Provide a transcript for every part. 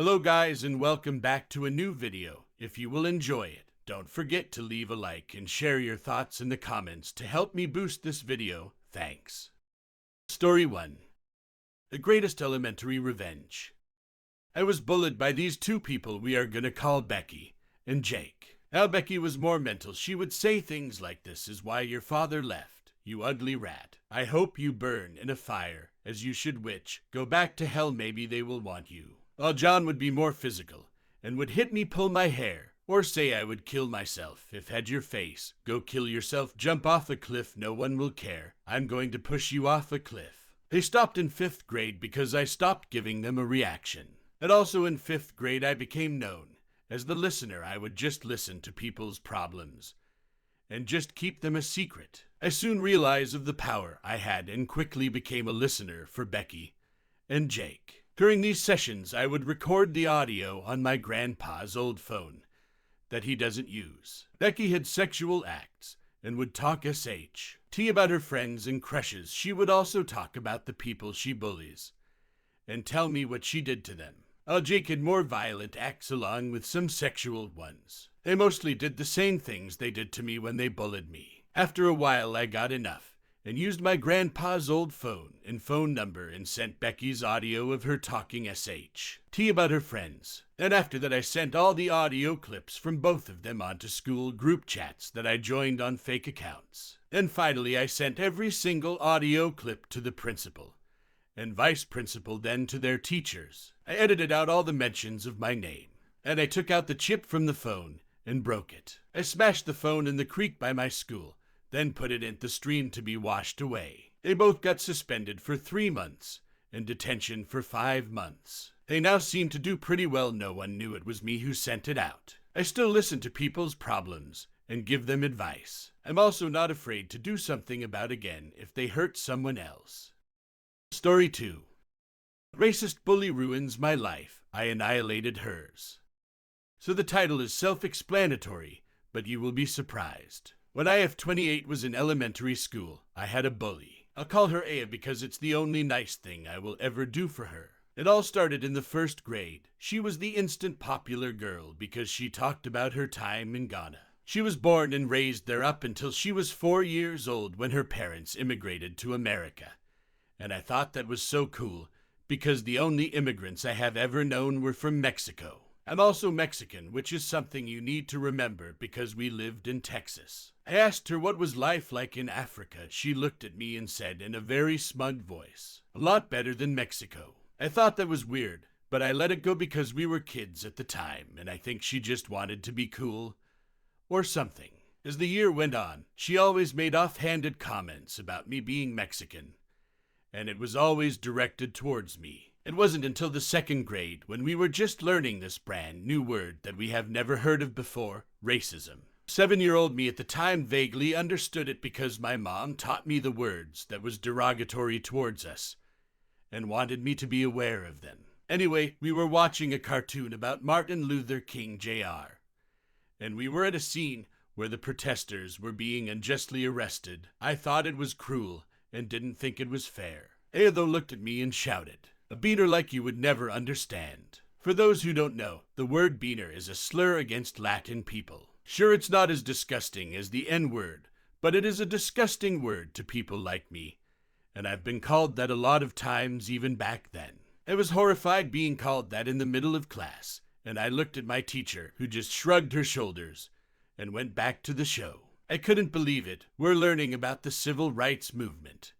Hello guys and welcome back to a new video. If you will enjoy it, don't forget to leave a like and share your thoughts in the comments to help me boost this video. Thanks. Story 1. The Greatest Elementary Revenge. I was bullied by these two people we are gonna call Becky and Jake. Now Becky was more mental. She would say things like, "This is why your father left, you ugly rat. I hope you burn in a fire, as you should witch. Go back to hell, maybe they will want you." While John would be more physical and would hit me, pull my hair, or say I would kill myself. "If had your face, go kill yourself, jump off a cliff, no one will care. I'm going to push you off a cliff." They stopped in 5th grade because I stopped giving them a reaction. And also in 5th grade I became known as the listener. I would just listen to people's problems and just keep them a secret. I soon realized of the power I had and quickly became a listener for Becky and Jake. During these sessions, I would record the audio on my grandpa's old phone that he doesn't use. Becky had sexual acts and would talk SHT about her friends and crushes. She would also talk about the people she bullies and tell me what she did to them. Jake had more violent acts along with some sexual ones. They mostly did the same things they did to me when they bullied me. After a while, I got enough and used my grandpa's old phone and phone number and sent Becky's audio of her talking SHT about her friends. Then after that I sent all the audio clips from both of them onto school group chats that I joined on fake accounts. Then finally I sent every single audio clip to the principal and vice principal, then to their teachers. I edited out all the mentions of my name, and I took out the chip from the phone and broke it. I smashed the phone in the creek by my school, then put it in the stream to be washed away. They both got suspended for 3 months and detention for 5 months. They now seem to do pretty well. No one knew it was me who sent it out. I still listen to people's problems and give them advice. I'm also not afraid to do something about again if they hurt someone else. Story 2. Racist bully ruins my life. I annihilated hers. So the title is self-explanatory, but you will be surprised. When IF28 was in elementary school, I had a bully. I'll call her Aya because it's the only nice thing I will ever do for her. It all started in the 1st grade. She was the instant popular girl because she talked about her time in Ghana. She was born and raised there up until she was 4 years old when her parents immigrated to America. And I thought that was so cool because the only immigrants I have ever known were from Mexico. I'm also Mexican, which is something you need to remember because we lived in Texas. I asked her what was life like in Africa. She looked at me and said in a very smug voice, "A lot better than Mexico." I thought that was weird, but I let it go because we were kids at the time, and I think she just wanted to be cool or something. As the year went on, she always made offhanded comments about me being Mexican, and it was always directed towards me. It wasn't until the 2nd grade when we were just learning this brand new word that we have never heard of before, racism. 7-year-old me at the time vaguely understood it because my mom taught me the words that was derogatory towards us and wanted me to be aware of them. Anyway, we were watching a cartoon about Martin Luther King Jr., and we were at a scene where the protesters were being unjustly arrested. I thought it was cruel and didn't think it was fair. Aya though looked at me and shouted, "A beaner like you would never understand." For those who don't know, the word beaner is a slur against Latin people. Sure, it's not as disgusting as the N-word, but it is a disgusting word to people like me, and I've been called that a lot of times even back then. I was horrified being called that in the middle of class, and I looked at my teacher, who just shrugged her shoulders and went back to the show. I couldn't believe it. We're learning about the civil rights movement,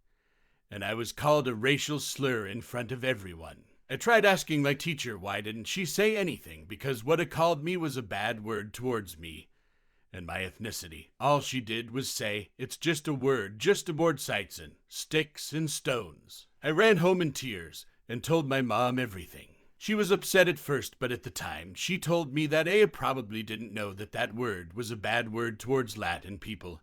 and I was called a racial slur in front of everyone. I tried asking my teacher why didn't she say anything because what it called me was a bad word towards me and my ethnicity. All she did was say, "It's just a word, just aboard Seitzen, sticks and stones." I ran home in tears and told my mom everything. She was upset at first, but at the time, she told me that Aya probably didn't know that that word was a bad word towards Latin people,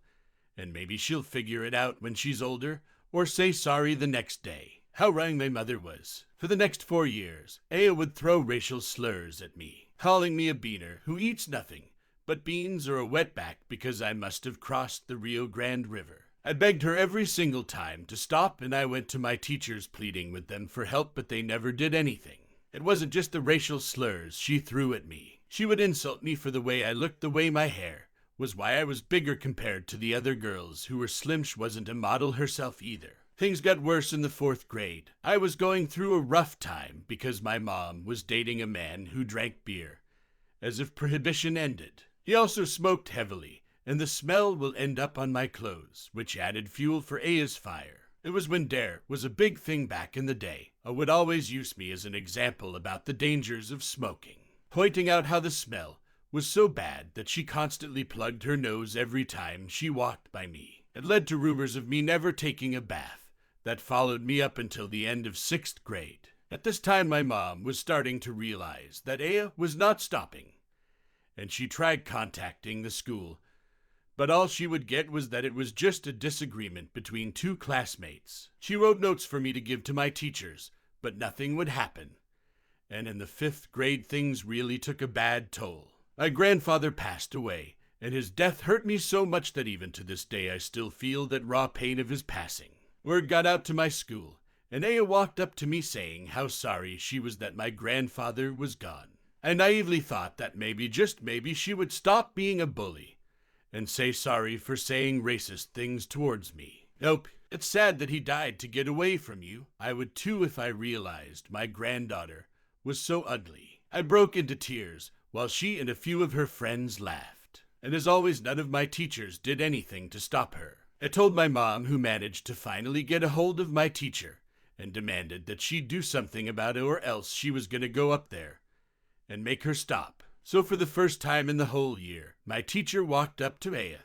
and maybe she'll figure it out when she's older, or say sorry the next day. How wrong my mother was. For the next 4 years, Aya would throw racial slurs at me, calling me a beaner who eats nothing but beans or a wetback because I must have crossed the Rio Grande River. I begged her every single time to stop, and I went to my teachers pleading with them for help, but they never did anything. It wasn't just the racial slurs she threw at me. She would insult me for the way I looked, the way my hair was, why I was bigger compared to the other girls who were slim. She wasn't a model herself either. Things got worse in the 4th grade. I was going through a rough time because my mom was dating a man who drank beer, as if prohibition ended. He also smoked heavily, and the smell will end up on my clothes, which added fuel for Aya's fire. It was when dare was a big thing back in the day. I would always use me as an example about the dangers of smoking, pointing out how the smell was so bad that she constantly plugged her nose every time she walked by me. It led to rumors of me never taking a bath that followed me up until the end of 6th grade. At this time, my mom was starting to realize that Aya was not stopping, and she tried contacting the school, but all she would get was that it was just a disagreement between 2 classmates. She wrote notes for me to give to my teachers, but nothing would happen. And in the 5th grade, things really took a bad toll. My grandfather passed away, and his death hurt me so much that even to this day I still feel that raw pain of his passing. Word got out to my school, and Aya walked up to me saying how sorry she was that my grandfather was gone. I naively thought that maybe, just maybe, she would stop being a bully and say sorry for saying racist things towards me. Nope, it's sad that he died to get away from you. I would too if I realized my granddaughter was so ugly. I broke into tears while she and a few of her friends laughed. And as always, none of my teachers did anything to stop her. I told my mom, who managed to finally get a hold of my teacher, and demanded that she do something about it or else she was going to go up there and make her stop. So for the first time in the whole year, my teacher walked up to Aya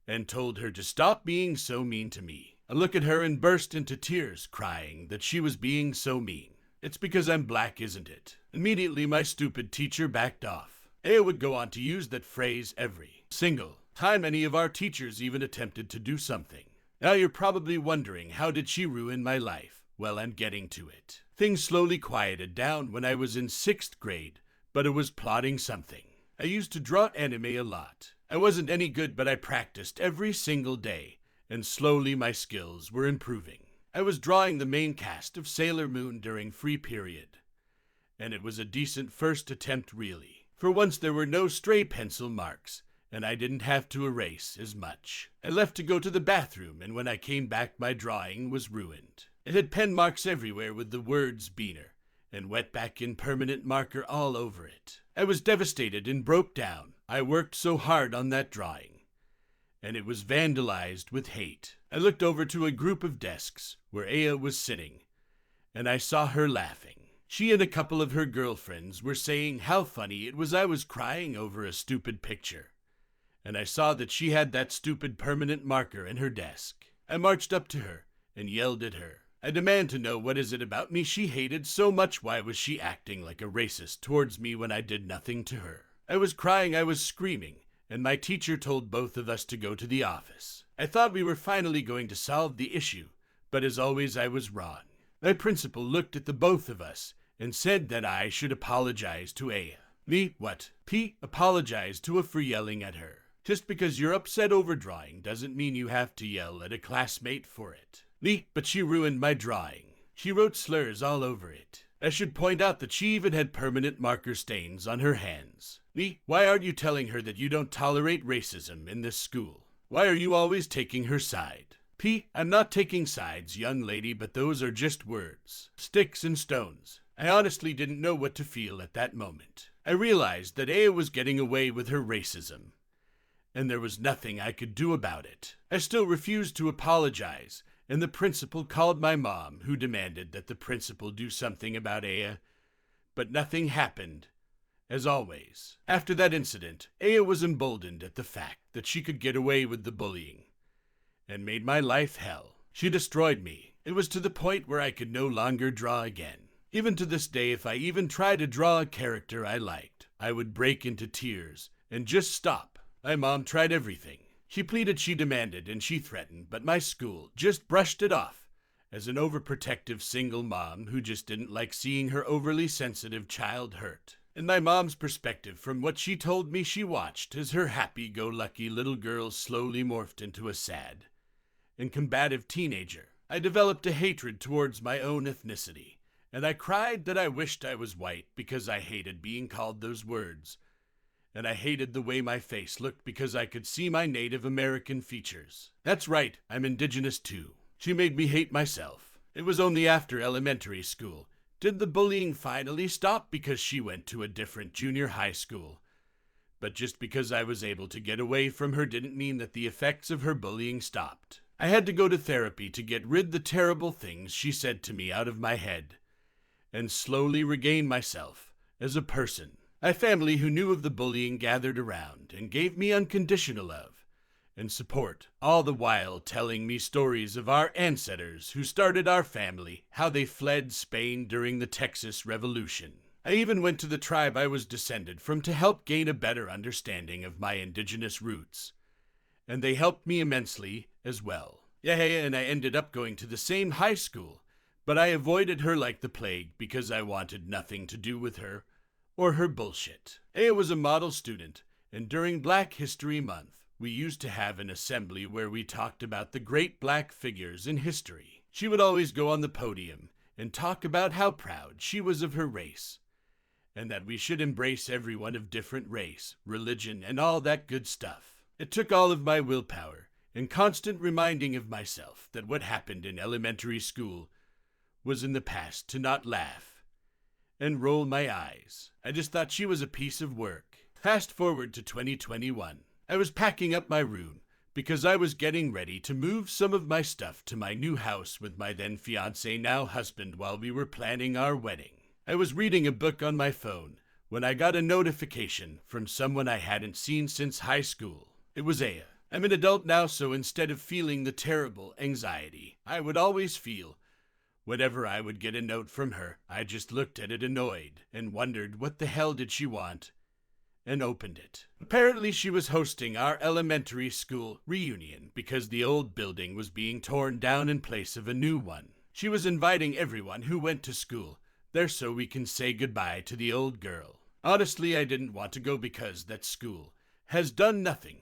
and told her to stop being so mean to me. I looked at her and burst into tears, crying that she was being so mean. It's because I'm black, isn't it? Immediately, my stupid teacher backed off. Aya would go on to use that phrase every single time any of our teachers even attempted to do something. Now you're probably wondering, how did she ruin my life? Well, I'm getting to it. Things slowly quieted down when I was in 6th grade, but I was plotting something. I used to draw anime a lot. I wasn't any good, but I practiced every single day, and slowly my skills were improving. I was drawing the main cast of Sailor Moon during free period, and it was a decent first attempt really. For once there were no stray pencil marks, and I didn't have to erase as much. I left to go to the bathroom, and when I came back my drawing was ruined. It had pen marks everywhere with the words Beaner and wet back in permanent marker all over it. I was devastated and broke down. I worked so hard on that drawing, and it was vandalized with hate. I looked over to a group of desks where Aya was sitting, and I saw her laughing. She and a couple of her girlfriends were saying how funny it was I was crying over a stupid picture, and I saw that she had that stupid permanent marker in her desk. I marched up to her and yelled at her. I demand to know, what is it about me she hated so much? Why was she acting like a racist towards me when I did nothing to her? I was crying, I was screaming, and my teacher told both of us to go to the office. I thought we were finally going to solve the issue, but as always I was wrong. My principal looked at the both of us and said that I should apologize to Aya. Me? What? P? Apologize to her for yelling at her. Just because you're upset over drawing doesn't mean you have to yell at a classmate for it. Me? But she ruined my drawing. She wrote slurs all over it. I should point out that she even had permanent marker stains on her hands. Me? Why aren't you telling her that you don't tolerate racism in this school? Why are you always taking her side? P? I'm not taking sides, young lady, but those are just words. Sticks and stones. I honestly didn't know what to feel at that moment. I realized that Aya was getting away with her racism, and there was nothing I could do about it. I still refused to apologize, and the principal called my mom, who demanded that the principal do something about Aya, but nothing happened, as always. After that incident, Aya was emboldened at the fact that she could get away with the bullying, and made my life hell. She destroyed me. It was to the point where I could no longer draw again. Even to this day, if I even tried to draw a character I liked, I would break into tears and just stop. My mom tried everything. She pleaded, she demanded, and she threatened, but my school just brushed it off as an overprotective single mom who just didn't like seeing her overly sensitive child hurt. In my mom's perspective, from what she told me she watched as her happy-go-lucky little girl slowly morphed into a sad and combative teenager, I developed a hatred towards my own ethnicity and I cried that I wished I was white because I hated being called those words. And I hated the way my face looked because I could see my Native American features. That's right, I'm indigenous too. She made me hate myself. It was only after elementary school did the bullying finally stop because she went to a different junior high school. But just because I was able to get away from her didn't mean that the effects of her bullying stopped. I had to go to therapy to get rid the terrible things she said to me out of my head, and slowly regain myself as a person. My family who knew of the bullying gathered around and gave me unconditional love and support, all the while telling me stories of our ancestors who started our family, how they fled Spain during the Texas Revolution. I even went to the tribe I was descended from to help gain a better understanding of my indigenous roots, and they helped me immensely as well. Yeah, and I ended up going to the same high school, but I avoided her like the plague because I wanted nothing to do with her or her bullshit. Aya was a model student, and during Black History Month, we used to have an assembly where we talked about the great black figures in history. She would always go on the podium and talk about how proud she was of her race, and that we should embrace everyone of different race, religion, and all that good stuff. It took all of my willpower and constant reminding of myself that what happened in elementary school was in the past to not laugh and roll my eyes. I just thought she was a piece of work. Fast forward to 2021. I was packing up my room because I was getting ready to move some of my stuff to my new house with my then fiancé, now husband, while we were planning our wedding. I was reading a book on my phone when I got a notification from someone I hadn't seen since high school. It was Aya. I'm an adult now, so instead of feeling the terrible anxiety I would always feel whenever I would get a note from her, I just looked at it annoyed and wondered what the hell did she want, and opened it. Apparently she was hosting our elementary school reunion because the old building was being torn down in place of a new one. She was inviting everyone who went to school there so we can say goodbye to the old girl. Honestly, I didn't want to go because that school has done nothing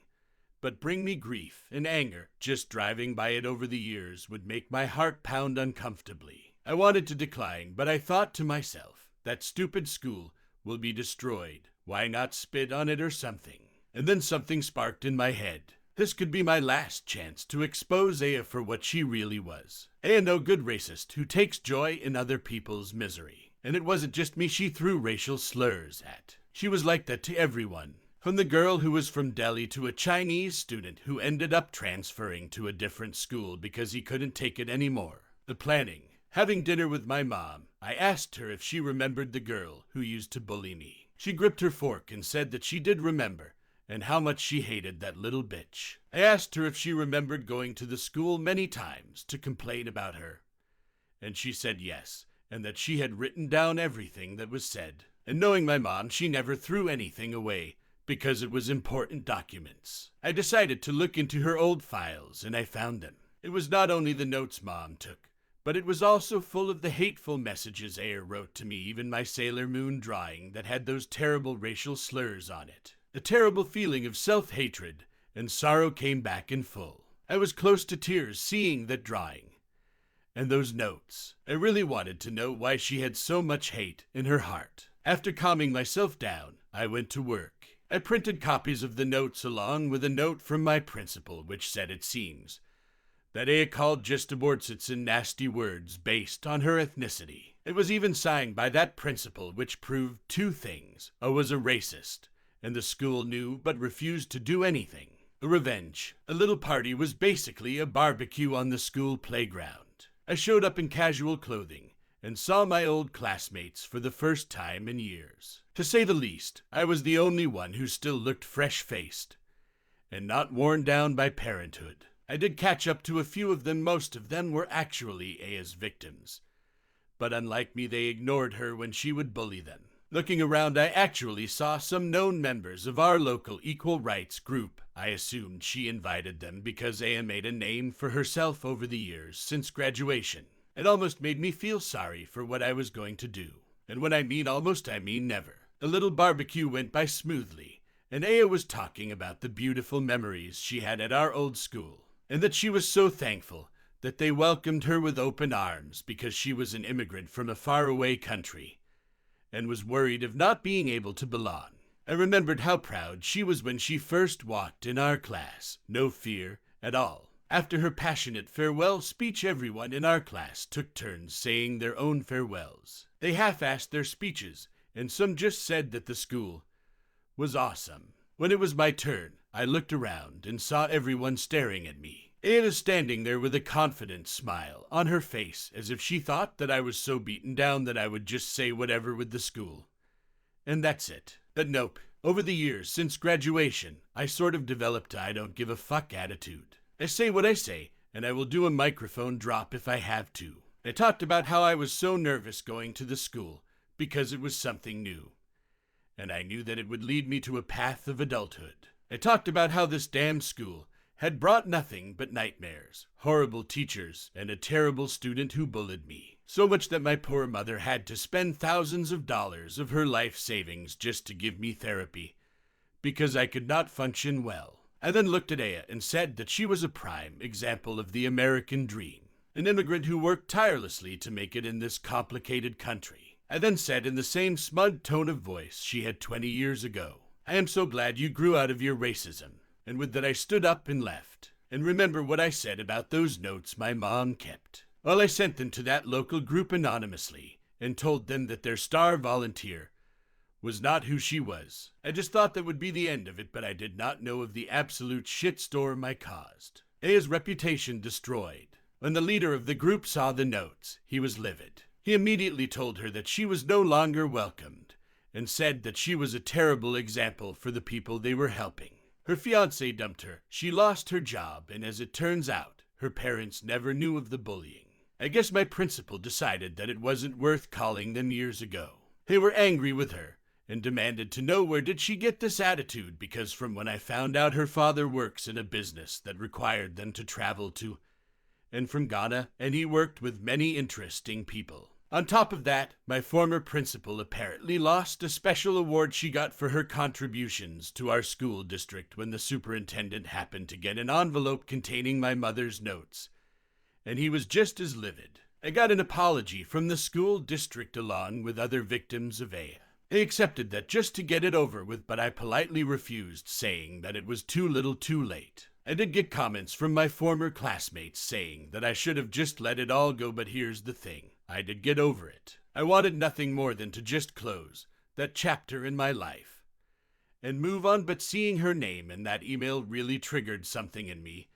but bring me grief and anger. Just driving by it over the years would make my heart pound uncomfortably. I wanted to decline, but I thought to myself, that stupid school will be destroyed. Why not spit on it or something? And then something sparked in my head. This could be my last chance to expose Aya for what she really was. Aya, no good racist who takes joy in other people's misery. And it wasn't just me she threw racial slurs at. She was like that to everyone. From the girl who was from Delhi to a Chinese student who ended up transferring to a different school because he couldn't take it anymore. The planning. Having dinner with my mom, I asked her if she remembered the girl who used to bully me. She gripped her fork and said that she did remember, and how much she hated that little bitch. I asked her if she remembered going to the school many times to complain about her, and she said yes, and that she had written down everything that was said. And knowing my mom, she never threw anything away because it was important documents. I decided to look into her old files, and I found them. It was not only the notes Mom took, but it was also full of the hateful messages Aya wrote to me, even my Sailor Moon drawing that had those terrible racial slurs on it. The terrible feeling of self-hatred and sorrow came back in full. I was close to tears seeing that drawing and those notes. I really wanted to know why she had so much hate in her heart. After calming myself down, I went to work. I printed copies of the notes along with a note from my principal which said it seems that Aya called just abortsits in nasty words based on her ethnicity. It was even signed by that principal, which proved two things. I was a racist, and the school knew but refused to do anything. A revenge. A little party was basically a barbecue on the school playground. I showed up in casual clothing and saw my old classmates for the first time in years. To say the least, I was the only one who still looked fresh-faced and not worn down by parenthood. I did catch up to a few of them. Most of them were actually Aya's victims, but unlike me, they ignored her when she would bully them. Looking around, I actually saw some known members of our local equal rights group. I assumed she invited them because Aya made a name for herself over the years since graduation. It almost made me feel sorry for what I was going to do. And when I mean almost, I mean never. The little barbecue went by smoothly, and Aya was talking about the beautiful memories she had at our old school, and that she was so thankful that they welcomed her with open arms because she was an immigrant from a faraway country and was worried of not being able to belong. I remembered how proud she was when she first walked in our class, no fear at all. After her passionate farewell speech, everyone in our class took turns saying their own farewells. They half-assed their speeches, and some just said that the school was awesome. When it was my turn, I looked around and saw everyone staring at me. Ada standing there with a confident smile on her face, as if she thought that I was so beaten down that I would just say whatever with the school. And that's it. But nope, over the years since graduation, I sort of developed a I don't give a fuck attitude. I say what I say, and I will do a microphone drop if I have to. I talked about how I was so nervous going to the school because it was something new, and I knew that it would lead me to a path of adulthood. I talked about how this damn school had brought nothing but nightmares, horrible teachers, and a terrible student who bullied me. So much that my poor mother had to spend thousands of dollars of her life savings just to give me therapy, because I could not function well. I then looked at Aya and said that she was a prime example of the American dream, an immigrant who worked tirelessly to make it in this complicated country. I then said in the same smug tone of voice she had 20 years ago, "I am so glad you grew out of your racism." And with that I stood up and left. And remember what I said about those notes my mom kept. Well, I sent them to that local group anonymously and told them that their star volunteer was not who she was. I just thought that would be the end of it, but I did not know of the absolute shitstorm I caused. Aya's reputation destroyed. When the leader of the group saw the notes, he was livid. He immediately told her that she was no longer welcomed and said that she was a terrible example for the people they were helping. Her fiancé dumped her, she lost her job, and as it turns out, her parents never knew of the bullying. I guess my principal decided that it wasn't worth calling them years ago. They were angry with her and demanded to know where did she get this attitude, because from when I found out her father works in a business that required them to travel to and from Ghana, and he worked with many interesting people. On top of that, my former principal apparently lost a special award she got for her contributions to our school district when the superintendent happened to get an envelope containing my mother's notes, and he was just as livid. I got an apology from the school district along with other victims of Aya. They accepted that just to get it over with, but I politely refused, saying that it was too little too late. I did get comments from my former classmates saying that I should have just let it all go, but here's the thing. I did get over it. I wanted nothing more than to just close that chapter in my life and move on, but seeing her name in that email really triggered something in me,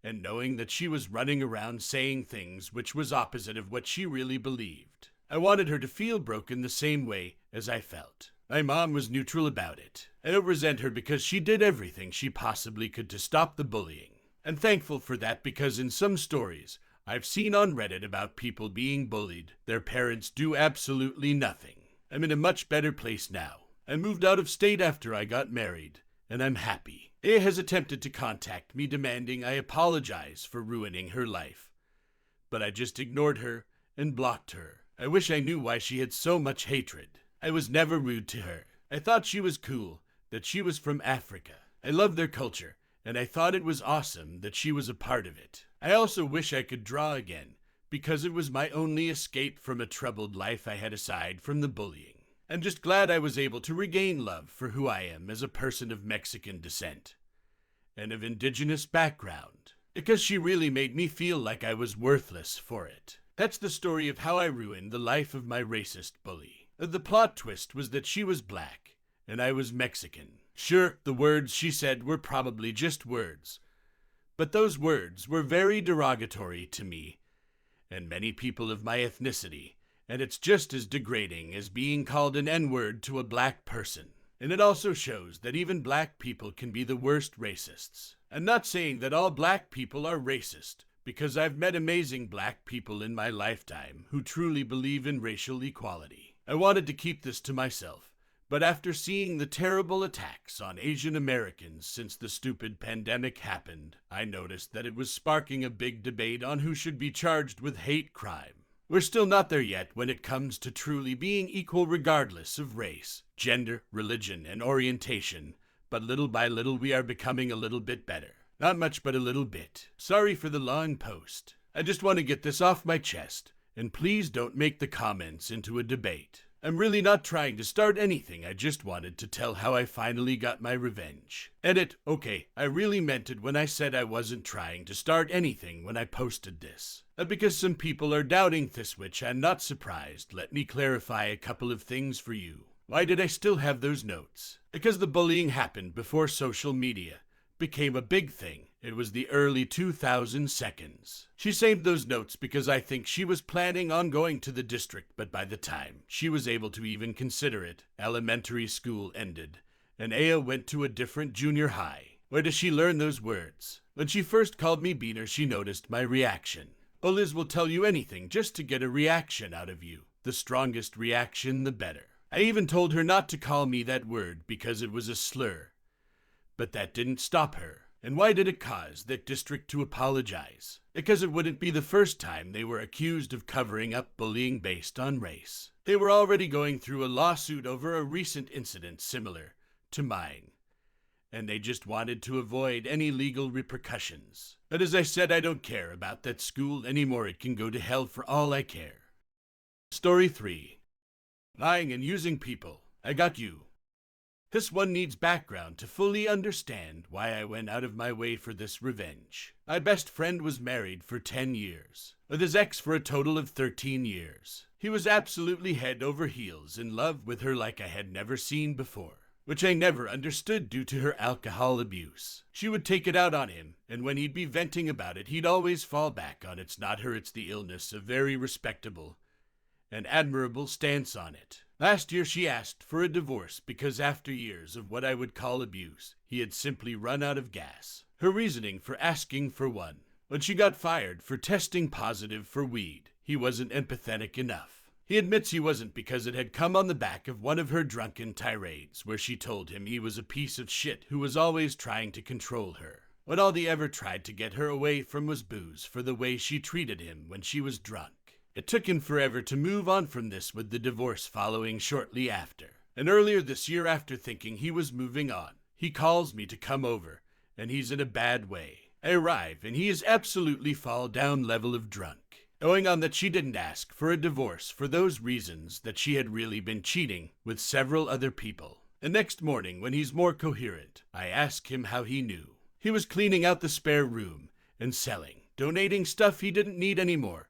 and knowing that she was running around saying things which was opposite of what she really believed. I wanted her to feel broken the same way as I felt. My mom was neutral about it. I don't resent her because she did everything she possibly could to stop the bullying. I'm thankful for that, because in some stories I've seen on Reddit about people being bullied, their parents do absolutely nothing. I'm in a much better place now. I moved out of state after I got married, and I'm happy. Aya has attempted to contact me demanding I apologize for ruining her life, but I just ignored her and blocked her. I wish I knew why she had so much hatred. I was never rude to her. I thought she was cool, that she was from Africa. I love their culture, and I thought it was awesome that she was a part of it. I also wish I could draw again, because it was my only escape from a troubled life I had aside from the bullying. I'm just glad I was able to regain love for who I am as a person of Mexican descent and of indigenous background, because she really made me feel like I was worthless for it. That's the story of how I ruined the life of my racist bully. The plot twist was that she was black and I was Mexican. Sure, the words she said were probably just words, but those words were very derogatory to me and many people of my ethnicity, and it's just as degrading as being called an N-word to a black person. And it also shows that even black people can be the worst racists. I'm not saying that all black people are racist, because I've met amazing black people in my lifetime who truly believe in racial equality. I wanted to keep this to myself, but after seeing the terrible attacks on Asian Americans since the stupid pandemic happened, I noticed that it was sparking a big debate on who should be charged with hate crime. We're still not there yet when it comes to truly being equal regardless of race, gender, religion, and orientation, but little by little we are becoming a little bit better. Not much, but a little bit. Sorry for the long post. I just want to get this off my chest, and please don't make the comments into a debate. I'm really not trying to start anything, I just wanted to tell how I finally got my revenge. Edit, okay, I really meant it when I said I wasn't trying to start anything when I posted this. Because some people are doubting this, which I'm not surprised, let me clarify a couple of things for you. Why did I still have those notes? Because the bullying happened before social media became a big thing. It was the early 2000 seconds. She saved those notes because I think she was planning on going to the district, but by the time she was able to even consider it, elementary school ended, and Aya went to a different junior high. Where does she learn those words? When she first called me Beaner, she noticed my reaction. Oh, Liz will tell you anything just to get a reaction out of you. The strongest reaction, the better. I even told her not to call me that word because it was a slur. But that didn't stop her. And why did it cause that district to apologize? Because it wouldn't be the first time they were accused of covering up bullying based on race. They were already going through a lawsuit over a recent incident similar to mine, and they just wanted to avoid any legal repercussions. But as I said, I don't care about that school anymore. It can go to hell for all I care. Story 3. Lying and using people. I got you. This one needs background to fully understand why I went out of my way for this revenge. My best friend was married for 10 years, with his ex for a total of 13 years. He was absolutely head over heels in love with her like I had never seen before, which I never understood due to her alcohol abuse. She would take it out on him, and when he'd be venting about it, he'd always fall back on "it's not her, it's the illness," a very respectable and admirable stance on it. Last year she asked for a divorce because after years of what I would call abuse, he had simply run out of gas. Her reasoning for asking for one: when she got fired for testing positive for weed, he wasn't empathetic enough. He admits he wasn't because it had come on the back of one of her drunken tirades where she told him he was a piece of shit who was always trying to control her. What all he ever tried to get her away from was booze for the way she treated him when she was drunk. It took him forever to move on from this, with the divorce following shortly after. And earlier this year, after thinking he was moving on, he calls me to come over, and he's in a bad way. I arrive, and he is absolutely fall down level of drunk, owing on that she didn't ask for a divorce for those reasons, that she had really been cheating with several other people. The next morning, when he's more coherent, I ask him how he knew. He was cleaning out the spare room and selling, donating stuff he didn't need anymore.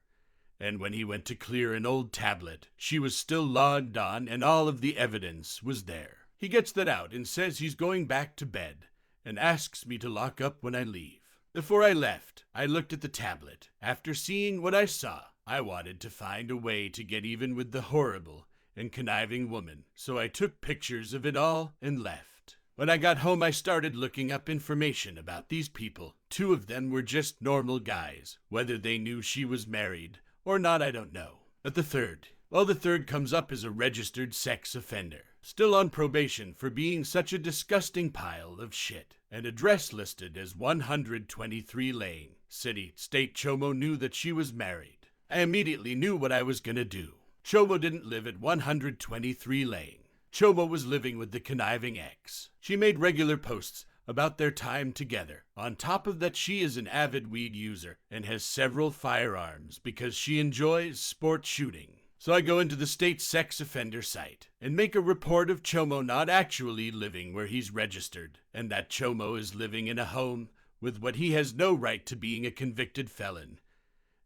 And when he went to clear an old tablet, she was still logged on and all of the evidence was there. He gets that out and says he's going back to bed and asks me to lock up when I leave. Before I left, I looked at the tablet. After seeing what I saw, I wanted to find a way to get even with the horrible and conniving woman, so I took pictures of it all and left. When I got home, I started looking up information about these people. 2 of them were just normal guys. Whether they knew she was married or not, I don't know. But the third comes up as a registered sex offender, still on probation for being such a disgusting pile of shit. An address listed as 123 Lane, City, State. Chomo knew that she was married. I immediately knew what I was gonna do. Chomo didn't live at 123 Lane. Chomo was living with the conniving ex. She made regular posts about their time together. On top of that, she is an avid weed user and has several firearms because she enjoys sport shooting. So I go into the state sex offender site and make a report of Chomo not actually living where he's registered, and that Chomo is living in a home with what he has no right to, being a convicted felon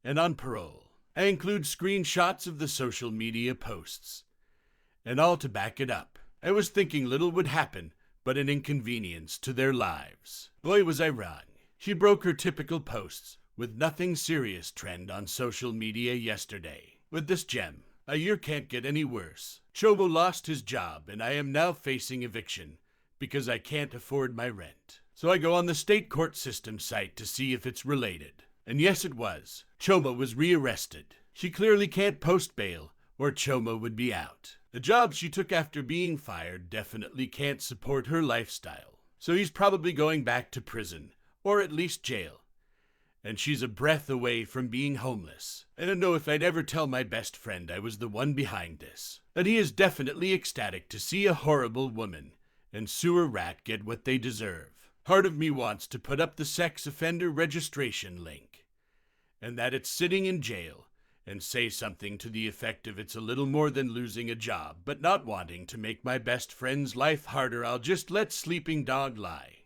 and on parole. I include screenshots of the social media posts and all to back it up. I was thinking little would happen but an inconvenience to their lives. Boy, was I wrong. She broke her typical posts with nothing serious trend on social media yesterday. With this gem, a year can't get any worse. Chomo lost his job and I am now facing eviction because I can't afford my rent. So I go on the state court system site to see if it's related. And yes, it was. Chomo was rearrested. She clearly can't post bail or Chomo would be out. The job she took after being fired definitely can't support her lifestyle. So he's probably going back to prison, or at least jail. And she's a breath away from being homeless. I don't know if I'd ever tell my best friend I was the one behind this. But he is definitely ecstatic to see a horrible woman and sewer rat get what they deserve. Part of me wants to put up the sex offender registration link and that it's sitting in jail, and say something to the effect of it's a little more than losing a job, but not wanting to make my best friend's life harder, I'll just let Sleeping Dog lie.